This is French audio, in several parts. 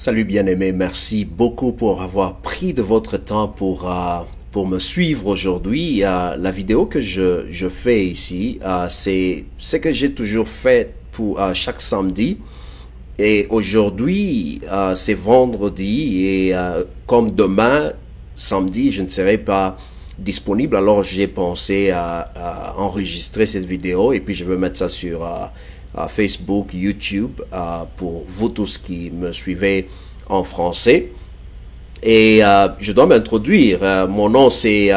Salut bien-aimé, merci beaucoup pour avoir pris de votre temps pour me suivre aujourd'hui. La vidéo que je fais ici, c'est ce que j'ai toujours fait pour chaque samedi. Et aujourd'hui, c'est vendredi et comme demain, samedi, je ne serai pas disponible, alors j'ai pensé à enregistrer cette vidéo et puis je vais mettre ça sur Facebook, YouTube, pour vous tous qui me suivez en français. Et je dois m'introduire. Mon nom c'est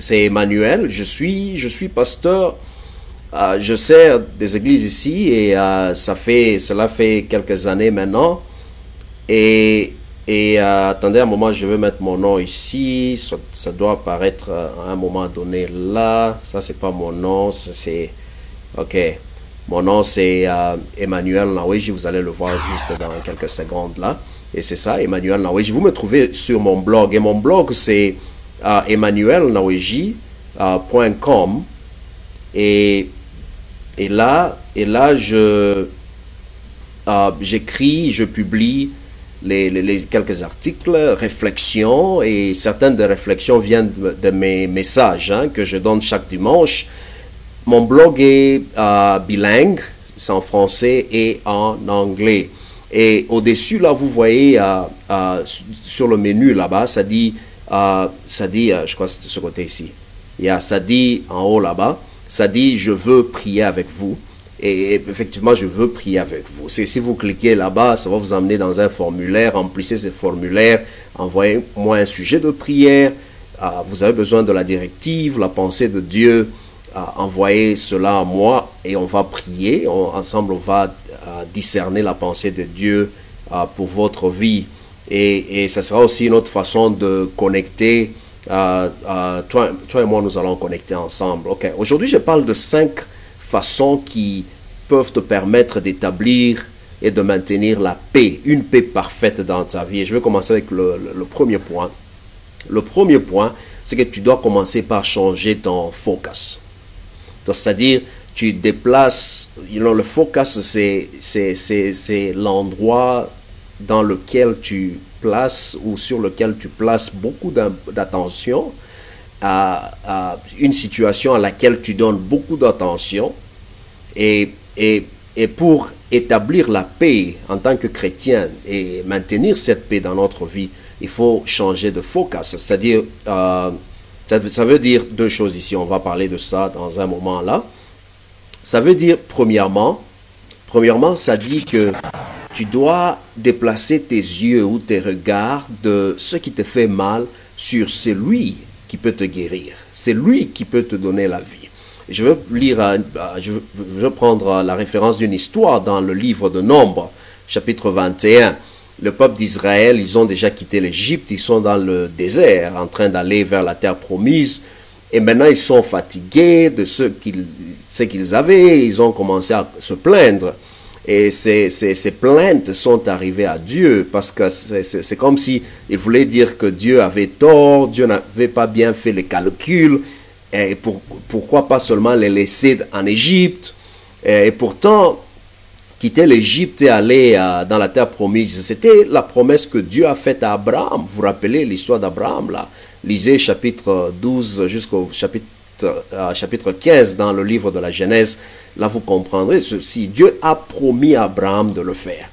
Emmanuel. Je suis pasteur. Je sers des églises ici et cela fait quelques années maintenant. Et attendez un moment, je vais mettre mon nom ici. Ça doit apparaître à un moment donné là. Ça c'est pas mon nom, c'est ok. Mon nom c'est Emmanuel Naweji. Vous allez le voir juste dans quelques secondes là. Et c'est ça, Emmanuel Naweji. Vous me trouvez sur mon blog et mon blog c'est emmanuelnaweji.com et là j'écris, je publie les quelques articles, réflexions, et certaines des réflexions viennent de mes messages que je donne chaque dimanche. Mon blog est bilingue, c'est en français et en anglais. Et au-dessus, là, vous voyez sur le menu là-bas, ça dit, je crois que c'est de ce côté ici. Ça dit en haut là-bas, ça dit « Je veux prier avec vous ». Et effectivement, je veux prier avec vous. Si vous cliquez là-bas, ça va vous emmener dans un formulaire. Remplissez ce formulaire. Envoyez-moi un sujet de prière. Vous avez besoin de la directive, la pensée de Dieu. Envoyez cela à moi et on va prier. Ensemble, on va discerner la pensée de Dieu pour votre vie. Et ça sera aussi une autre façon de connecter. Toi et moi, nous allons connecter ensemble. Okay. Aujourd'hui, je parle de 5 façons qui peuvent te permettre d'établir et de maintenir la paix, une paix parfaite dans ta vie. Et je vais commencer avec le premier point. Le premier point, c'est que tu dois commencer par changer ton focus. C'est-à-dire, tu déplaces, le focus, c'est l'endroit dans lequel tu places ou sur lequel tu places beaucoup d'attention à une situation à laquelle tu donnes beaucoup d'attention et pour établir la paix en tant que chrétien et maintenir cette paix dans notre vie, il faut changer de focus. C'est-à-dire, ça veut dire 2 choses ici, on va parler de ça dans un moment là. Ça veut dire, premièrement, ça dit que tu dois déplacer tes yeux ou tes regards de ce qui te fait mal sur celui qui peut te guérir. C'est lui qui peut te donner la vie. Je vais prendre la référence d'une histoire dans le livre de Nombres, chapitre 21. Le peuple d'Israël, ils ont déjà quitté l'Égypte, ils sont dans le désert, en train d'aller vers la terre promise. Et maintenant, ils sont fatigués de ce qu'ils avaient, ils ont commencé à se plaindre. Et ces plaintes sont arrivées à Dieu parce que c'est comme si il voulait dire que Dieu avait tort, Dieu n'avait pas bien fait les calculs, et pourquoi pas seulement les laisser en Égypte. Et pourtant, quitter l'Égypte et aller dans la terre promise, c'était la promesse que Dieu a faite à Abraham. Vous vous rappelez l'histoire d'Abraham là? Lisez chapitre 12 jusqu'au chapitre 15 dans le livre de la Genèse. Là, vous comprendrez ceci. Dieu a promis à Abraham de le faire.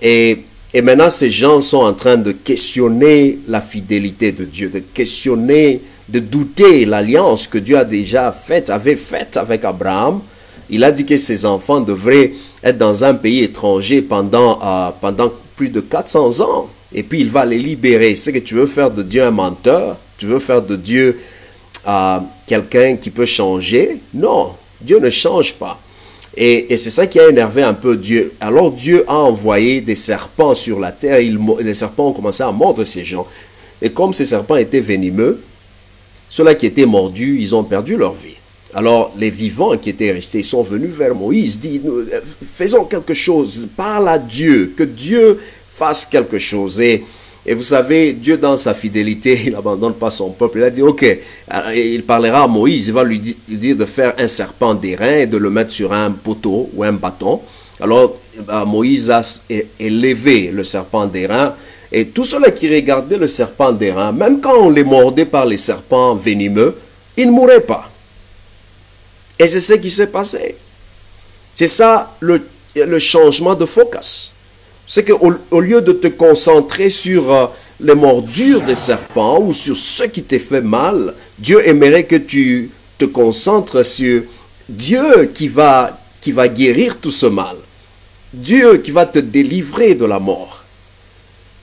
Et maintenant, ces gens sont en train de questionner la fidélité de Dieu, de questionner, de douter l'alliance que Dieu avait faite avec Abraham. Il a dit que ses enfants devraient être dans un pays étranger pendant plus de 400 ans. Et puis, il va les libérer. C'est que tu veux faire de Dieu un menteur? Tu veux faire de Dieu quelqu'un qui peut changer? Non, Dieu ne change pas. Et c'est ça qui a énervé un peu Dieu. Alors Dieu a envoyé des serpents sur la terre. Les serpents ont commencé à mordre ces gens. Et comme ces serpents étaient venimeux, ceux-là qui étaient mordus, ils ont perdu leur vie. Alors les vivants qui étaient restés, ils sont venus vers Moïse, disent, faisons quelque chose, parle à Dieu, que Dieu fasse quelque chose. Et vous savez, Dieu dans sa fidélité, il n'abandonne pas son peuple. Il a dit, ok, il parlera à Moïse, il va lui dire de faire un serpent d'airain et de le mettre sur un poteau ou un bâton. Alors, Moïse a élevé le serpent d'airain. Et tous ceux-là qui regardaient le serpent d'airain, même quand on les mordait par les serpents venimeux, ils ne mouraient pas. Et c'est ce qui s'est passé. C'est ça le changement de focus. C'est qu'au lieu de te concentrer sur les mordures des serpents ou sur ce qui t'est fait mal, Dieu aimerait que tu te concentres sur Dieu qui va guérir tout ce mal. Dieu qui va te délivrer de la mort.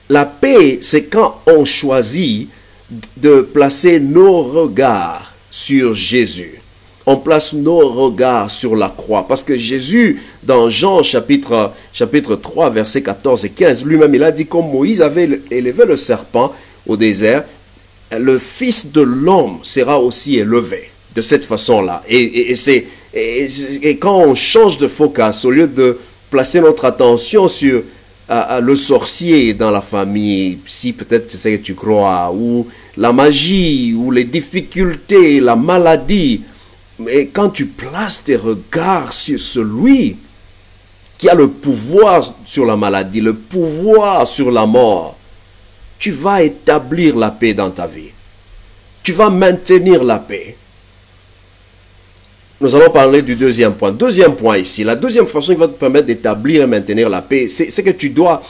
La paix, c'est quand on choisit de placer nos regards sur Jésus. On place nos regards sur la croix. Parce que Jésus, dans Jean chapitre 3, versets 14 et 15, lui-même, il a dit, comme Moïse avait élevé le serpent au désert, le Fils de l'homme sera aussi élevé de cette façon-là. Et quand on change de focus, au lieu de placer notre attention sur le sorcier dans la famille, si peut-être c'est ce que tu crois, ou la magie, ou les difficultés, la maladie. Mais quand tu places tes regards sur celui qui a le pouvoir sur la maladie, le pouvoir sur la mort, tu vas établir la paix dans ta vie. Tu vas maintenir la paix. Nous allons parler du deuxième point. Deuxième point ici. La deuxième façon qui va te permettre d'établir et maintenir la paix, c'est que tu dois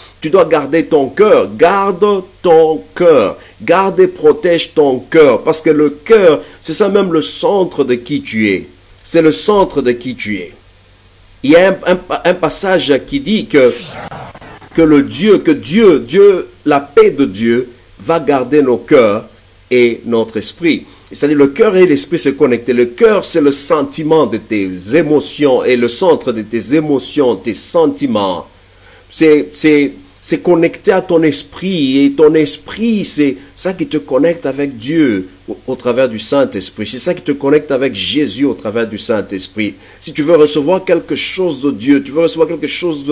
garder ton cœur. Garde ton cœur. Garde et protège ton cœur. Parce que le cœur, c'est ça même le centre de qui tu es. C'est le centre de qui tu es. Il y a un passage qui dit que la paix de Dieu va garder nos cœurs et notre esprit. C'est-à-dire le cœur et l'esprit se connectent. Le cœur, c'est le sentiment de tes émotions et le centre de tes émotions, tes sentiments. C'est connecté à ton esprit et ton esprit, c'est ça qui te connecte avec Dieu au travers du Saint-Esprit. C'est ça qui te connecte avec Jésus au travers du Saint-Esprit. Si tu veux recevoir quelque chose de Dieu, tu veux recevoir quelque chose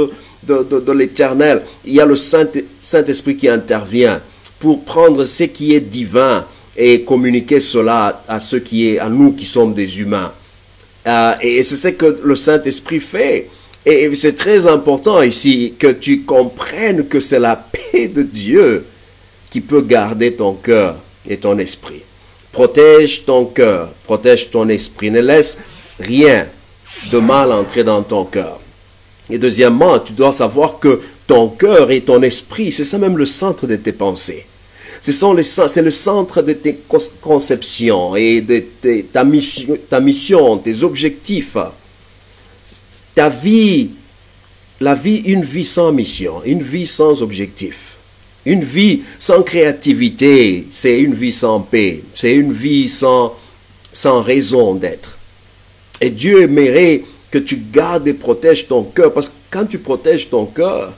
de l'Éternel, il y a le Saint-Esprit qui intervient pour prendre ce qui est divin et communiquer cela à à nous qui sommes des humains. Et c'est ce que le Saint-Esprit fait. Et c'est très important ici que tu comprennes que c'est la paix de Dieu qui peut garder ton cœur et ton esprit. Protège ton cœur, protège ton esprit. Ne laisse rien de mal entrer dans ton cœur. Et deuxièmement, tu dois savoir que ton cœur et ton esprit, c'est ça même le centre de tes pensées. C'est le centre de tes conceptions et de ta mission, tes objectifs. Ta vie, une vie sans mission, une vie sans objectif. Une vie sans créativité, c'est une vie sans paix, c'est une vie sans raison d'être. Et Dieu aimerait que tu gardes et protèges ton cœur, parce que quand tu protèges ton cœur,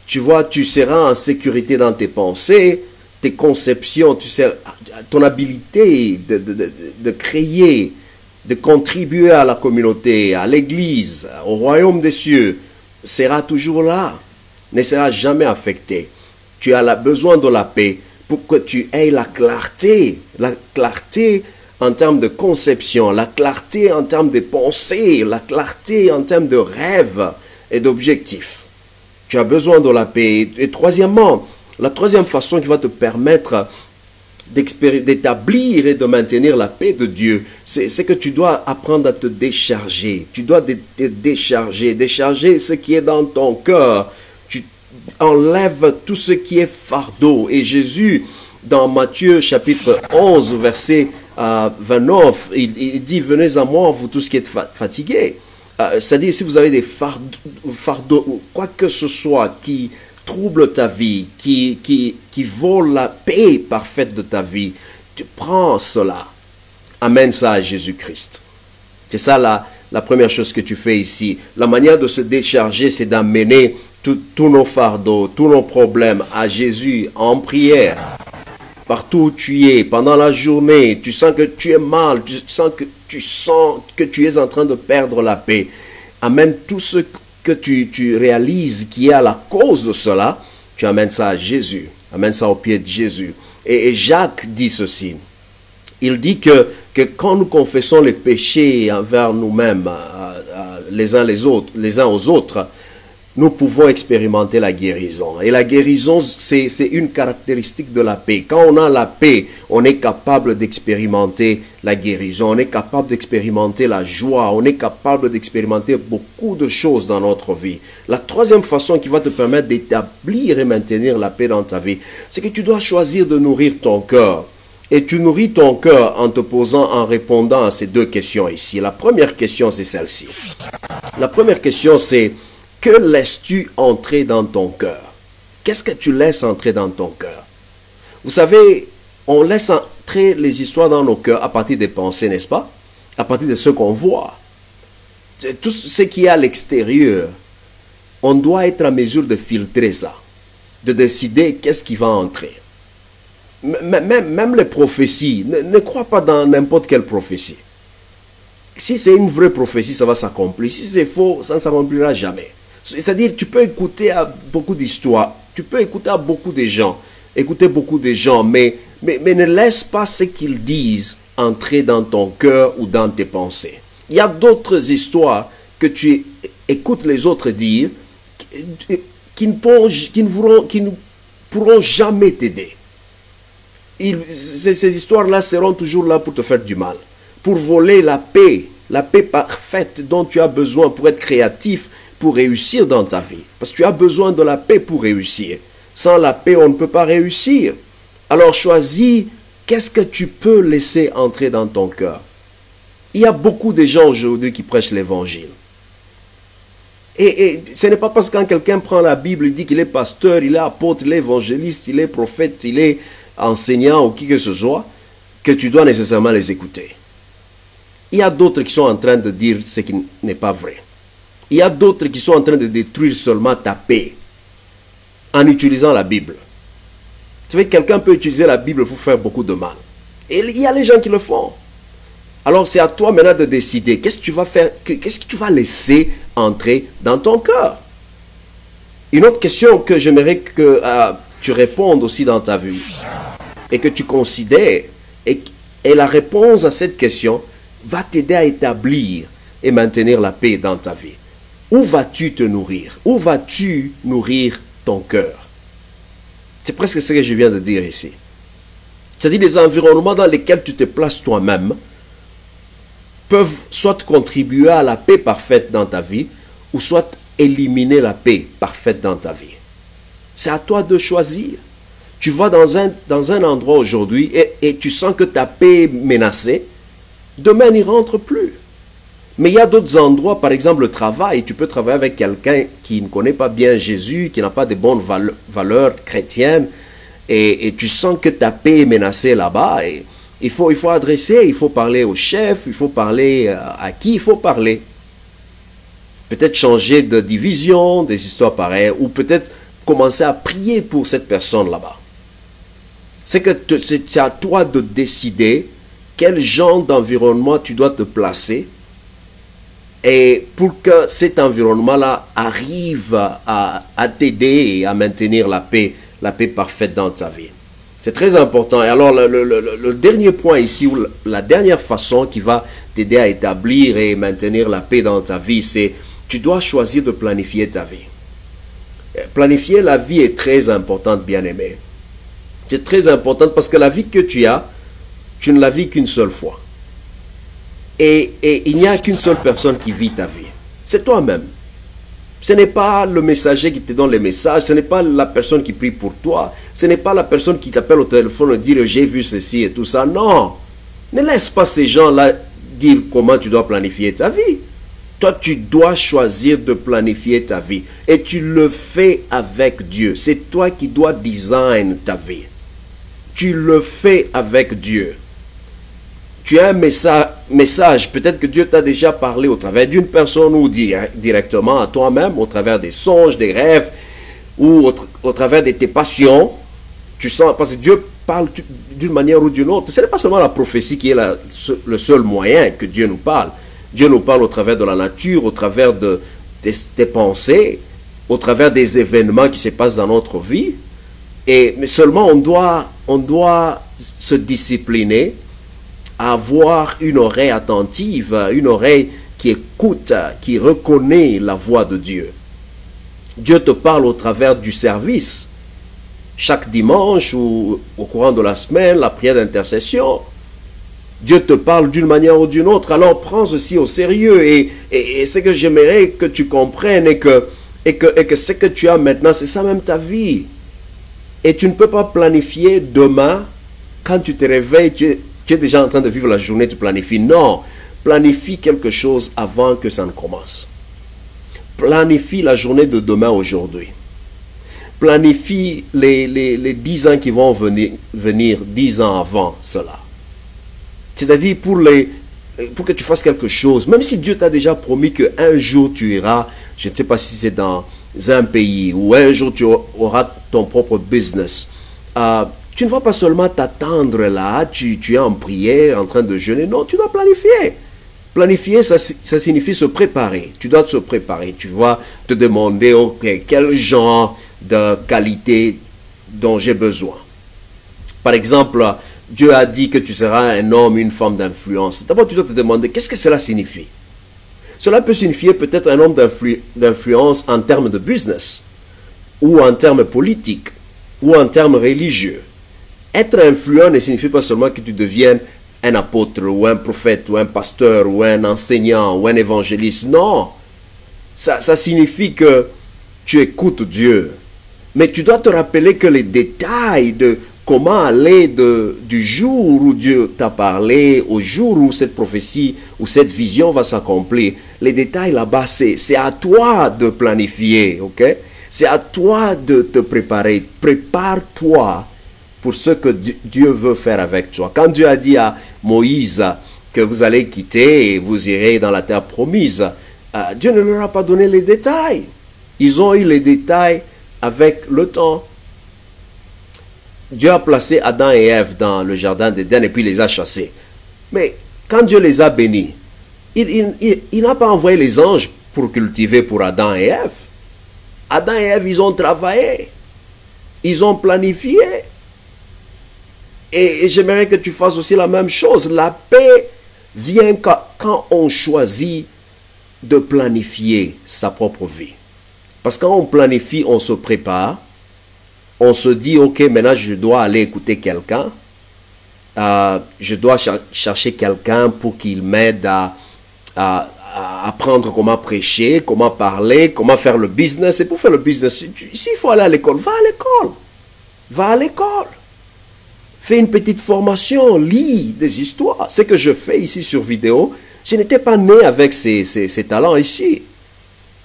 tu vois, tu seras en sécurité dans tes pensées, tes conceptions, ton habilité de créer, de contribuer à la communauté, à l'église, au royaume des cieux, sera toujours là, ne sera jamais affecté. Tu as besoin de la paix pour que tu aies la clarté en termes de conception, la clarté en termes de pensée, la clarté en termes de rêves et d'objectifs. Tu as besoin de la paix. Et troisièmement, la troisième façon qui va te permettre d'établir et de maintenir la paix de Dieu, c'est que tu dois apprendre à te décharger. Tu dois te décharger ce qui est dans ton cœur. Tu enlèves tout ce qui est fardeau. Et Jésus, dans Matthieu chapitre 11, verset 29, il dit, venez à moi, vous tous qui êtes fatigués. C'est-à-dire, si vous avez des fardeaux, quoi que ce soit qui trouble ta vie, qui vole la paix parfaite de ta vie, tu prends cela, amène ça à Jésus-Christ. C'est ça la première chose que tu fais ici. La manière de se décharger, c'est d'amener tous nos fardeaux, tous nos problèmes à Jésus en prière. Partout où tu es, pendant la journée, tu sens que tu es mal, tu sens que tu es en train de perdre la paix. Amène tout ce que tu réalises qui est à la cause de cela, tu amènes ça à Jésus, amène ça au pied de Jésus. Et Jacques dit ceci, il dit que quand nous confessons les péchés envers nous-mêmes, les uns aux autres, nous pouvons expérimenter la guérison. Et la guérison, c'est une caractéristique de la paix. Quand on a la paix, on est capable d'expérimenter la guérison, on est capable d'expérimenter la joie, on est capable d'expérimenter beaucoup de choses dans notre vie. La troisième façon qui va te permettre d'établir et maintenir la paix dans ta vie, c'est que tu dois choisir de nourrir ton cœur. Et tu nourris ton cœur en te posant, en répondant à ces deux questions ici. La première question, c'est celle-ci. La première question, c'est: que laisses-tu entrer dans ton cœur? Qu'est-ce que tu laisses entrer dans ton cœur? Vous savez, on laisse entrer les histoires dans nos cœurs à partir des pensées, n'est-ce pas? À partir de ce qu'on voit. Tout ce qui est à l'extérieur, on doit être en mesure de filtrer ça, de décider qu'est-ce qui va entrer. Même les prophéties, ne crois pas dans n'importe quelle prophétie. Si c'est une vraie prophétie, ça va s'accomplir. Si c'est faux, ça ne s'accomplira jamais. C'est-à-dire, tu peux écouter à beaucoup d'histoires, tu peux écouter à beaucoup de gens, mais ne laisse pas ce qu'ils disent entrer dans ton cœur ou dans tes pensées. Il y a d'autres histoires que tu écoutes les autres dire qui ne pourront jamais t'aider. Ces histoires-là seront toujours là pour te faire du mal, pour voler la paix parfaite dont tu as besoin pour être créatif, pour réussir dans ta vie. Parce que tu as besoin de la paix pour réussir. Sans la paix, on ne peut pas réussir. Alors choisis, qu'est-ce que tu peux laisser entrer dans ton cœur? Il y a beaucoup de gens aujourd'hui qui prêchent l'évangile. Et ce n'est pas parce que quand quelqu'un prend la Bible, il dit qu'il est pasteur, il est apôtre, il est évangéliste, il est prophète, il est enseignant ou qui que ce soit, que tu dois nécessairement les écouter. Il y a d'autres qui sont en train de dire ce qui n'est pas vrai. Il y a d'autres qui sont en train de détruire seulement ta paix en utilisant la Bible. Tu sais, quelqu'un peut utiliser la Bible pour faire beaucoup de mal. Et il y a les gens qui le font. Alors c'est à toi maintenant de décider qu'est-ce que tu vas faire, qu'est-ce que tu vas laisser entrer dans ton cœur. Une autre question que j'aimerais que tu répondes aussi dans ta vie et que tu considères, et la réponse à cette question va t'aider à établir et maintenir la paix dans ta vie. Où vas-tu te nourrir? Où vas-tu nourrir ton cœur? C'est presque ce que je viens de dire ici. C'est-à-dire les environnements dans lesquels tu te places toi-même peuvent soit contribuer à la paix parfaite dans ta vie, ou soit éliminer la paix parfaite dans ta vie. C'est à toi de choisir. Tu vas dans un endroit aujourd'hui et tu sens que ta paix est menacée, demain n'y rentre plus. Mais il y a d'autres endroits, par exemple le travail, tu peux travailler avec quelqu'un qui ne connaît pas bien Jésus, qui n'a pas de bonnes valeurs chrétiennes, et tu sens que ta paix est menacée là-bas, et il faut adresser, il faut parler au chef, il faut parler à qui il faut parler. Peut-être changer de division, des histoires pareilles, ou peut-être commencer à prier pour cette personne là-bas. C'est à toi de décider quel genre d'environnement tu dois te placer, et pour que cet environnement-là arrive à t'aider et à maintenir la paix parfaite dans ta vie. C'est très important. Et alors, le dernier point ici, ou la dernière façon qui va t'aider à établir et maintenir la paix dans ta vie, c'est tu dois choisir de planifier ta vie. Planifier la vie est très importante, bien-aimé. C'est très important parce que la vie que tu as, tu ne la vis qu'une seule fois. Et il n'y a qu'une seule personne qui vit ta vie. C'est toi-même. Ce n'est pas le messager qui te donne les messages, ce n'est pas la personne qui prie pour toi, ce n'est pas la personne qui t'appelle au téléphone et dire « j'ai vu ceci et tout ça ». Non, ne laisse pas ces gens-là dire comment tu dois planifier ta vie. Toi, tu dois choisir de planifier ta vie. Et tu le fais avec Dieu. C'est toi qui dois design ta vie. Tu le fais avec Dieu. Tu as un message, peut-être que Dieu t'a déjà parlé au travers d'une personne ou directement à toi-même, au travers des songes, des rêves, ou au travers de tes passions. Tu sens, parce que Dieu parle d'une manière ou d'une autre. Ce n'est pas seulement la prophétie qui est le seul moyen que Dieu nous parle. Dieu nous parle au travers de la nature, au travers de tes pensées, au travers des événements qui se passent dans notre vie. Mais seulement on doit se discipliner à avoir une oreille attentive, une oreille qui écoute, qui reconnaît la voix de Dieu. Dieu te parle au travers du service. Chaque dimanche ou au courant de la semaine, la prière d'intercession. Dieu te parle d'une manière ou d'une autre. Alors prends ceci au sérieux. Et ce que j'aimerais que tu comprennes et que ce que tu as maintenant, c'est ça même ta vie. Et tu ne peux pas planifier demain. Quand tu te réveilles, tu es déjà en train de vivre la journée, tu planifies. Non, planifie quelque chose avant que ça ne commence. Planifie la journée de demain aujourd'hui. Planifie les 10 ans qui vont venir 10 ans avant cela. C'est-à-dire pour que tu fasses quelque chose, même si Dieu t'a déjà promis qu'un jour tu iras, je ne sais pas si c'est dans un pays, ou un jour tu auras ton propre business. Tu ne vas pas seulement t'attendre là, tu es en prière, en train de jeûner. Non, tu dois planifier. Planifier, ça signifie se préparer. Tu dois te préparer. Tu vas te demander, ok, quel genre de qualité dont j'ai besoin. Par exemple, Dieu a dit que tu seras un homme, une femme d'influence. D'abord, tu dois te demander, qu'est-ce que cela signifie? Cela peut signifier peut-être un homme d'influence en termes de business, ou en termes politiques, ou en termes religieux. Être influent ne signifie pas seulement que tu deviennes un apôtre, ou un prophète, ou un pasteur, ou un enseignant, ou un évangéliste. Non, ça signifie que tu écoutes Dieu. Mais tu dois te rappeler que les détails de comment aller du jour où Dieu t'a parlé, au jour où cette prophétie, ou cette vision va s'accomplir, les détails là-bas, c'est à toi de planifier, ok? C'est à toi de te préparer. Prépare-toi pour ce que Dieu veut faire avec toi. Quand Dieu a dit à Moïse que vous allez quitter et vous irez dans la terre promise, Dieu ne leur a pas donné les détails. Ils ont eu les détails avec le temps. Dieu a placé Adam et Ève dans le jardin d'Éden et puis les a chassés. Mais quand Dieu les a bénis, il n'a pas envoyé les anges pour cultiver pour Adam et Ève. Adam et Ève, ils ont travaillé. Ils ont planifié. Et j'aimerais que tu fasses aussi la même chose. La paix vient quand on choisit de planifier sa propre vie. Parce que quand on planifie, on se prépare. On se dit, ok, maintenant je dois aller écouter quelqu'un. Je dois chercher quelqu'un pour qu'il m'aide à apprendre comment prêcher, comment parler, comment faire le business. Et pour faire le business, s'il faut aller à l'école, va à l'école. Va à l'école. Fais une petite formation, lis des histoires. Ce que je fais ici sur vidéo, je n'étais pas né avec ces talents ici.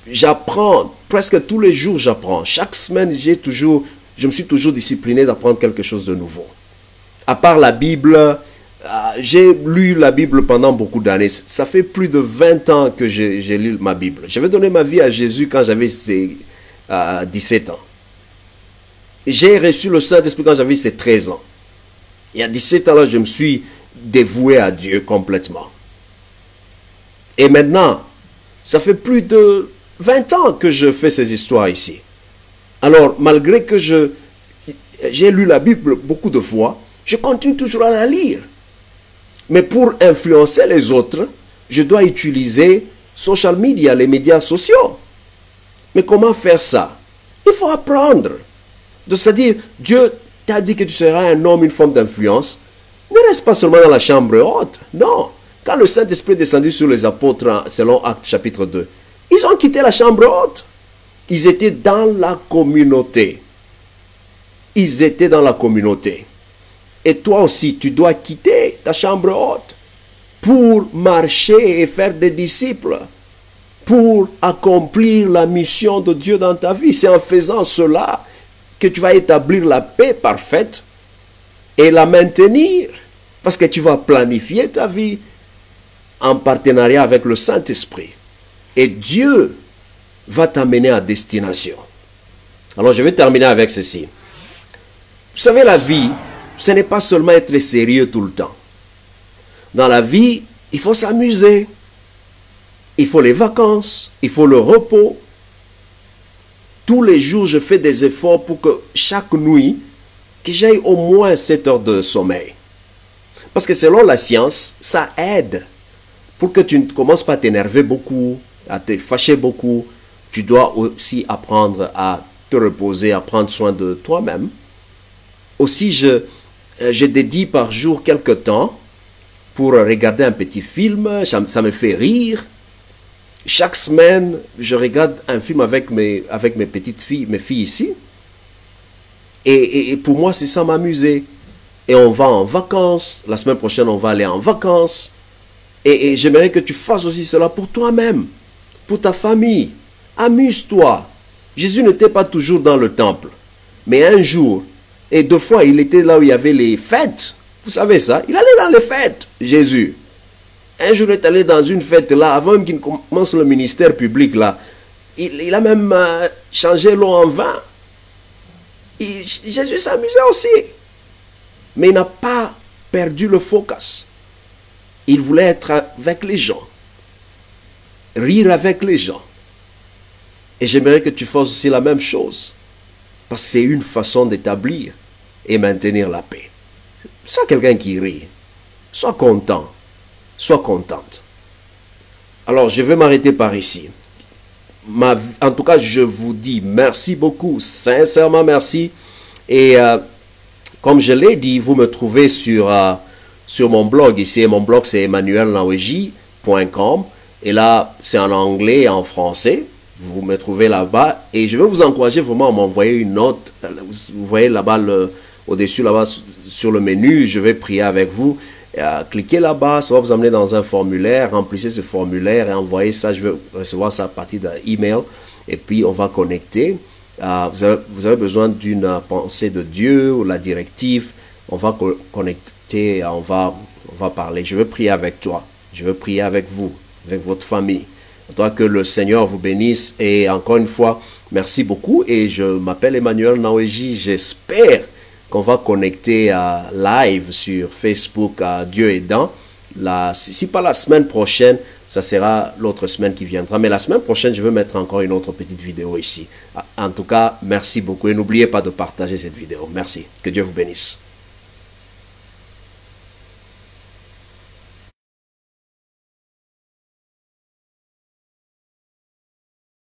J'apprends, presque tous les jours j'apprends. Chaque semaine, je me suis toujours discipliné d'apprendre quelque chose de nouveau. À part la Bible, j'ai lu la Bible pendant beaucoup d'années. Ça fait plus de 20 ans que j'ai lu ma Bible. J'avais donné ma vie à Jésus quand j'avais 17 ans. J'ai reçu le Saint-Esprit quand j'avais 13 ans. Et à 17 ans, là, je me suis dévoué à Dieu complètement. Et maintenant, ça fait plus de 20 ans que je fais ces histoires ici. Alors, malgré que j'ai lu la Bible beaucoup de fois, je continue toujours à la lire. Mais pour influencer les autres, je dois utiliser social media, les médias sociaux. Mais comment faire ça? Il faut apprendre. C'est-à-dire, Dieu t'a dit que tu seras un homme, une femme d'influence. Ne reste pas seulement dans la chambre haute. Non. Quand le Saint-Esprit est descendu sur les apôtres, selon Actes chapitre 2, ils ont quitté la chambre haute. Ils étaient dans la communauté. Ils étaient dans la communauté. Et toi aussi, tu dois quitter ta chambre haute pour marcher et faire des disciples, pour accomplir la mission de Dieu dans ta vie. C'est en faisant cela que tu vas établir la paix parfaite et la maintenir. Parce que tu vas planifier ta vie en partenariat avec le Saint-Esprit. Et Dieu va t'amener à destination. Alors je vais terminer avec ceci. Vous savez, la vie, ce n'est pas seulement être sérieux tout le temps. Dans la vie, il faut s'amuser. Il faut les vacances. Il faut le repos. Tous les jours, je fais des efforts pour que chaque nuit, que j'aille au moins 7 heures de sommeil. Parce que selon la science, ça aide pour que tu ne commences pas à t'énerver beaucoup, à te fâcher beaucoup. tu dois aussi apprendre à te reposer, à prendre soin de toi-même. Aussi, je dédie par jour quelque temps pour regarder un petit film, ça me fait rire. Chaque semaine, je regarde un film avec mes petites filles, mes filles ici. Et pour moi, c'est ça m'amuser. Et on va en vacances. La semaine prochaine, on va aller en vacances. Et j'aimerais que tu fasses aussi cela pour toi-même, pour ta famille. Amuse-toi. Jésus n'était pas toujours dans le temple. Mais un jour, et 2 fois, il était là où il y avait les fêtes. Vous savez ça? Il allait dans les fêtes, Jésus. Un jour, il est allé dans une fête là, avant même qu'il commence le ministère public là. Il a même changé l'eau en vin. Jésus s'amusait aussi. Mais il n'a pas perdu le focus. Il voulait être avec les gens. Rire avec les gens. Et j'aimerais que tu fasses aussi la même chose. Parce que c'est une façon d'établir et maintenir la paix. Sois quelqu'un qui rit. Sois content. Sois contente. Alors, je vais m'arrêter par ici. En tout cas, je vous dis merci beaucoup. Sincèrement, merci. Et comme je l'ai dit, vous me trouvez sur mon blog. Ici, mon blog, c'est emmanuelnaweji.com. Et là, c'est en anglais et en français. Vous me trouvez là-bas. Et je vais vous encourager vraiment à m'envoyer une note. Vous voyez là-bas, au-dessus, là-bas, sur le menu, je vais prier avec vous. Cliquez là-bas, ça va vous amener dans un formulaire. Remplissez ce formulaire et envoyez ça. Je vais recevoir ça à partir d'un email. Et puis, on va connecter. Vous avez besoin d'une pensée de Dieu ou la directive. On va connecter, on va parler. Je vais prier avec toi. Je vais prier avec vous, avec votre famille. Toi, que le Seigneur vous bénisse. Et encore une fois, merci beaucoup. Et je m'appelle Emmanuel Naweji. J'espère qu'on va connecter live sur Facebook à Dieu aidant. Si pas la semaine prochaine, ça sera l'autre semaine qui viendra. Mais la semaine prochaine, je vais mettre encore une autre petite vidéo ici. En tout cas, merci beaucoup. Et n'oubliez pas de partager cette vidéo. Merci. Que Dieu vous bénisse.